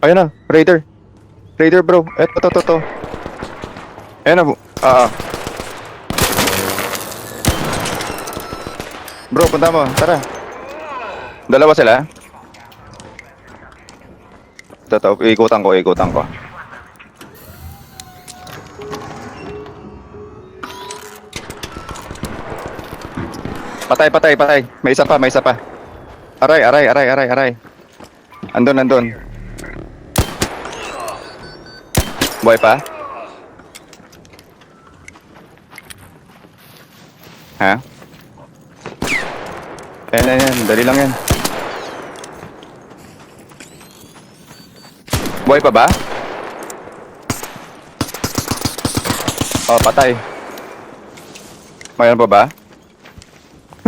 Ayun na, Raider. Raider bro. Eto, to. Ayun na, bro, punta mo. Tara. Dalawa sila. Ito, ikutan ko. Patay. May isa pa. Aray. Andun. Buhay pa? Ha? Ayan. Dali lang yan. Buhay pa ba? Oh, patay. Mayroon pa ba?